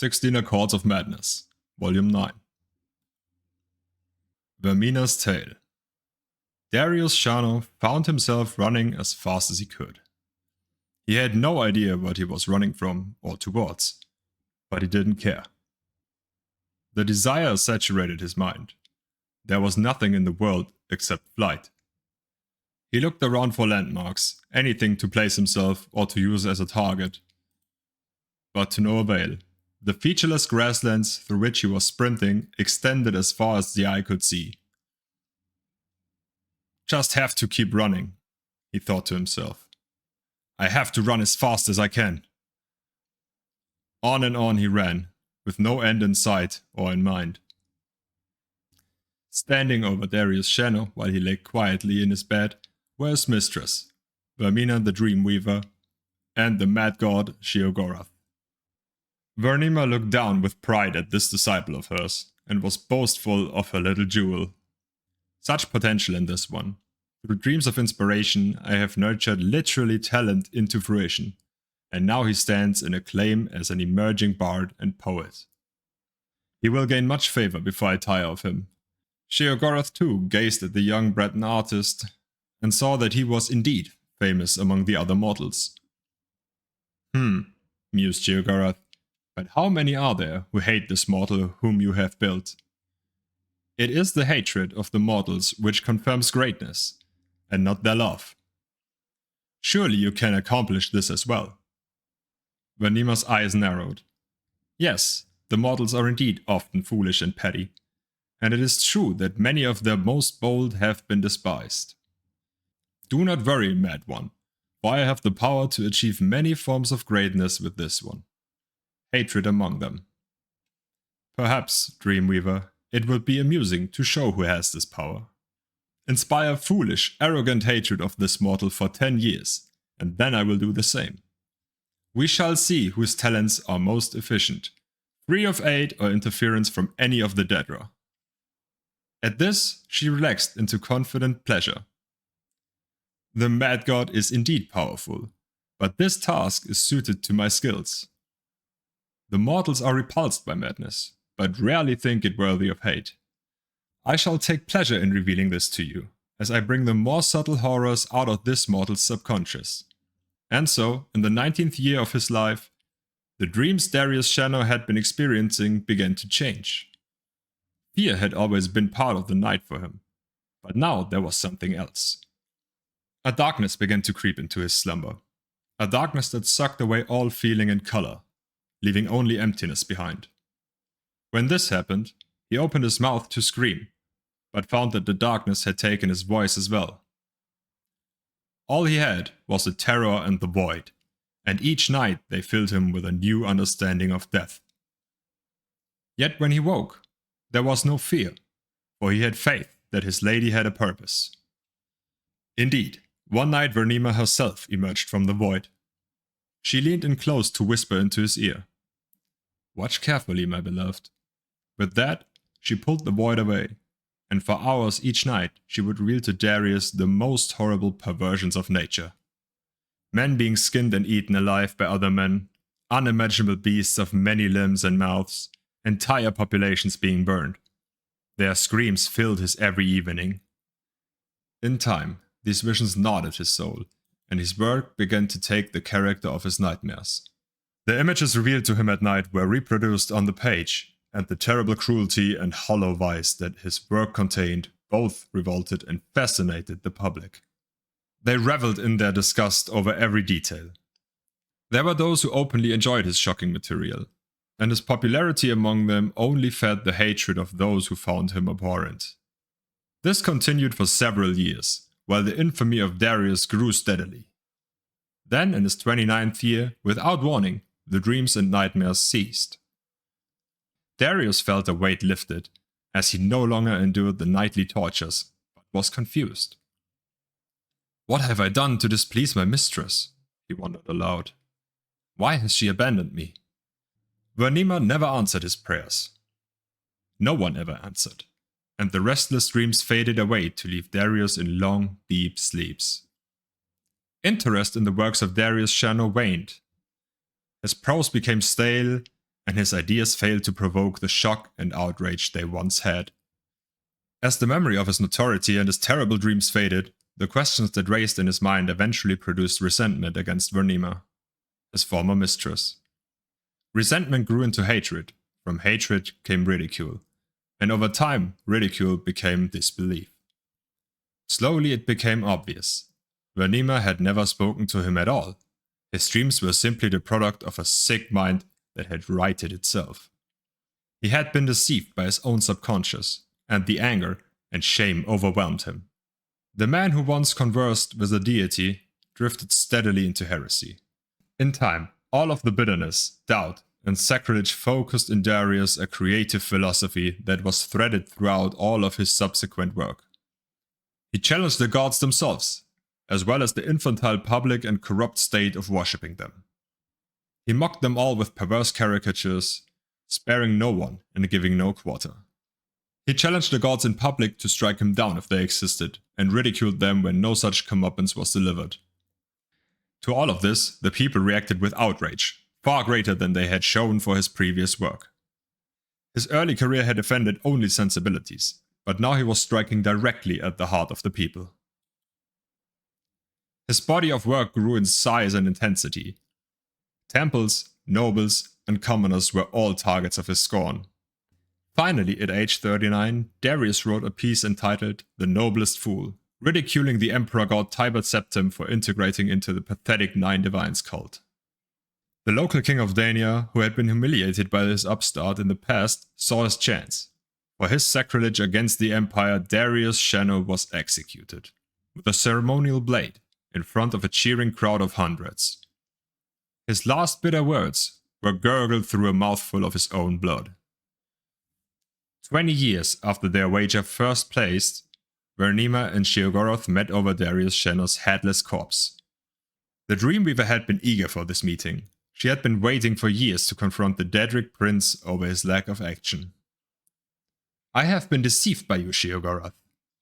16 Accords of Madness, Volume 9. Vermina's Tale. Darius Shano found himself running as fast as he could. He had no idea what he was running from or towards, but he didn't care. The desire saturated his mind. There was nothing in the world except flight. He looked around for landmarks, anything to place himself or to use as a target. But to no avail. The featureless grasslands through which he was sprinting extended as far as the eye could see. Just have to keep running, he thought to himself. I have to run as fast as I can. On and on he ran, with no end in sight or in mind. Standing over Darius Shano while he lay quietly in his bed were his mistress, Vermina the Dreamweaver, and the mad god Sheogorath. Vernima looked down with pride at this disciple of hers, and was boastful of her little jewel. Such potential in this one. Through dreams of inspiration, I have nurtured literally talent into fruition, and now he stands in acclaim as an emerging bard and poet. He will gain much favor before I tire of him. Sheogorath too gazed at the young Breton artist, and saw that he was indeed famous among the other mortals. Mused Sheogorath. But how many are there who hate this mortal whom you have built? It is the hatred of the mortals which confirms greatness, and not their love. Surely you can accomplish this as well. Vernima's eyes narrowed. Yes, the mortals are indeed often foolish and petty, and it is true that many of their most bold have been despised. Do not worry, mad one, for I have the power to achieve many forms of greatness with this one. Hatred among them. Perhaps, Dreamweaver, it would be amusing to show who has this power. Inspire foolish, arrogant hatred of this mortal for 10 years, and then I will do the same. We shall see whose talents are most efficient, free of aid or interference from any of the Daedra. At this, she relaxed into confident pleasure. The mad god is indeed powerful, but this task is suited to my skills. The mortals are repulsed by madness, but rarely think it worthy of hate. I shall take pleasure in revealing this to you, as I bring the more subtle horrors out of this mortal's subconscious. And so, in the 19th year of his life, the dreams Darius Shano had been experiencing began to change. Fear had always been part of the night for him, but now there was something else. A darkness began to creep into his slumber, a darkness that sucked away all feeling and color, leaving only emptiness behind. When this happened, he opened his mouth to scream, but found that the darkness had taken his voice as well. All he had was the terror and the void, and each night they filled him with a new understanding of death. Yet when he woke, there was no fear, for he had faith that his lady had a purpose. Indeed, one night Vernima herself emerged from the void. She leaned in close to whisper into his ear. Watch carefully, my beloved. With that, she pulled the void away, and for hours each night she would reveal to Darius the most horrible perversions of nature. Men being skinned and eaten alive by other men, unimaginable beasts of many limbs and mouths, entire populations being burned. Their screams filled his every evening. In time, these visions gnawed his soul, and his work began to take the character of his nightmares. The images revealed to him at night were reproduced on the page, and the terrible cruelty and hollow vice that his work contained both revolted and fascinated the public. They reveled in their disgust over every detail. There were those who openly enjoyed his shocking material, and his popularity among them only fed the hatred of those who found him abhorrent. This continued for several years, while the infamy of Darius grew steadily. Then, in his 29th year, without warning, the dreams and nightmares ceased. Darius felt a weight lifted, as he no longer endured the nightly tortures, but was confused. What have I done to displease my mistress? He wondered aloud. Why has she abandoned me? Vernima never answered his prayers. No one ever answered, and the restless dreams faded away to leave Darius in long, deep sleeps. Interest in the works of Darius Shano waned. His prose became stale, and his ideas failed to provoke the shock and outrage they once had. As the memory of his notoriety and his terrible dreams faded, the questions that raised in his mind eventually produced resentment against Vernima, his former mistress. Resentment grew into hatred. From hatred came ridicule, and over time, ridicule became disbelief. Slowly it became obvious. Vernima had never spoken to him at all. His dreams were simply the product of a sick mind that had righted itself. He had been deceived by his own subconscious, and the anger and shame overwhelmed him. The man who once conversed with a deity drifted steadily into heresy. In time, all of the bitterness, doubt, and sacrilege focused in Darius a creative philosophy that was threaded throughout all of his subsequent work. He challenged the gods themselves, as well as the infantile public and corrupt state of worshipping them. He mocked them all with perverse caricatures, sparing no one and giving no quarter. He challenged the gods in public to strike him down if they existed, and ridiculed them when no such comeuppance was delivered. To all of this, the people reacted with outrage, far greater than they had shown for his previous work. His early career had offended only sensibilities, but now he was striking directly at the heart of the people. His body of work grew in size and intensity. Temples, nobles, and commoners were all targets of his scorn. Finally, at age 39, Darius wrote a piece entitled The Noblest Fool, ridiculing the emperor god Tiber Septim for integrating into the pathetic Nine Divines cult. The local king of Dania, who had been humiliated by this upstart in the past, saw his chance. For his sacrilege against the empire, Darius Shano was executed, with a ceremonial blade, in front of a cheering crowd of hundreds. His last bitter words were gurgled through a mouthful of his own blood. 20 years after their wager first placed, Vernima and Sheogorath met over Darius Shano's headless corpse. The Dreamweaver had been eager for this meeting. She had been waiting for years to confront the Daedric prince over his lack of action. I have been deceived by you, Sheogorath.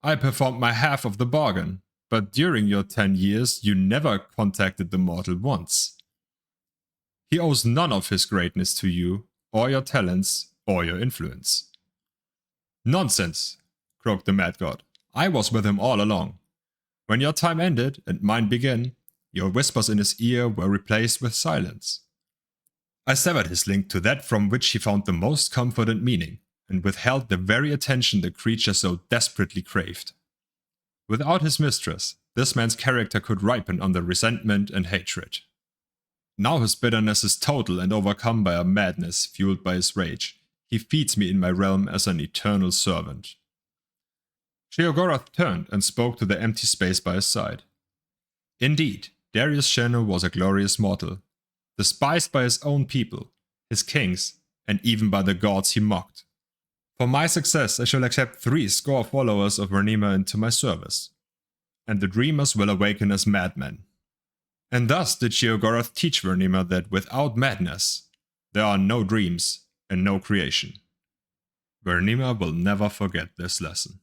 I performed my half of the bargain, but during your 10 years you never contacted the mortal once. He owes none of his greatness to you, or your talents, or your influence. Nonsense, croaked the mad god. I was with him all along. When your time ended and mine began, your whispers in his ear were replaced with silence. I severed his link to that from which he found the most comfort and meaning, and withheld the very attention the creature so desperately craved. Without his mistress, this man's character could ripen under resentment and hatred. Now his bitterness is total and overcome by a madness fueled by his rage. He feeds me in my realm as an eternal servant. Sheogorath turned and spoke to the empty space by his side. Indeed, Darius Shano was a glorious mortal, despised by his own people, his kings, and even by the gods he mocked. For my success I shall accept 70 followers of Vernima into my service, and the dreamers will awaken as madmen. And thus did Sheogorath teach Vernima that without madness, there are no dreams and no creation. Vernima will never forget this lesson.